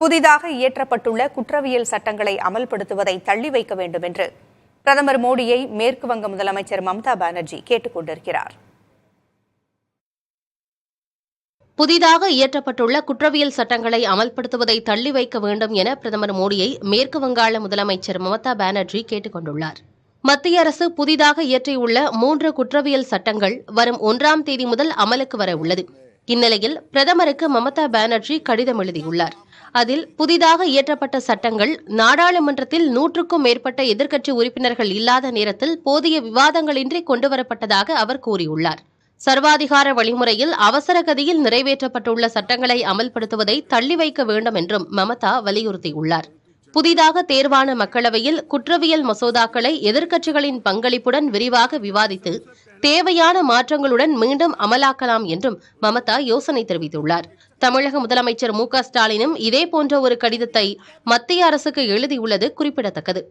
புதிதாக இயற்றப்பட்டுள்ள குற்றவியல் சட்டங்களை அமல்படுத்துவதை தள்ளி வைக்க வேண்டும் என்று பிரதமர் மோடியை மேற்கு வங்க முதலமைச்சர் மம்தா பானர்ஜி கேட்டுக் கொண்டிருக்கிறார். புதிதாக இயற்றப்பட்டுள்ள குற்றவியல் சட்டங்களை அமல்படுத்துவதை தள்ளி வைக்க வேண்டும் என பிரதமர் மோடியை மேற்கு வங்காள முதலமைச்சர் மம்தா பானர்ஜி கேட்டுக் கொண்டுள்ளார். மத்திய அரசு புதிதாக இயற்றியுள்ள 3 குற்றவியல் சட்டங்கள் வரும் 1ஆம் தேதி முதல் அமலுக்கு வர உள்ளது. இந்நிலையில் பிரதமருக்கு மம்தா பானர்ஜி கடிதம் எழுதியுள்ளார். அதில் புதிதாக இயற்றப்பட்ட சட்டங்கள் நாடாளுமன்றத்தில் 100க்கும் மேற்பட்ட எதிர்க்கட்சி உறுப்பினர்கள் இல்லாத நேரத்தில் போதிய விவாதங்களின்றி கொண்டுவரப்பட்டதாக அவர் கூறியுள்ளார். சர்வாதிகார வழிமுறையில் அவசர கதியில் நிறைவேற்றப்பட்டுள்ள சட்டங்களை அமல்படுத்துவதை தள்ளி வைக்க வேண்டும் என்றும் மம்தா வலியுறுத்தியுள்ளார். புதிதாக தேர்வான மக்களவையில் குற்றவியல் மசோதாக்களை எதிர்க்கட்சிகளின் பங்களிப்புடன் விரிவாக விவாதித்து தேவையான மாற்றங்களுடன் மீண்டும் அமலாக்கலாம் என்றும் மம்தா யோசனை தெரிவித்துள்ளார். தமிழக முதலமைச்சர் மு.க. ஸ்டாலினும் இதேபோன்ற ஒரு கடிதத்தை மத்திய அரசுக்கு எழுதியுள்ளது குறிப்பிடத்தக்கது.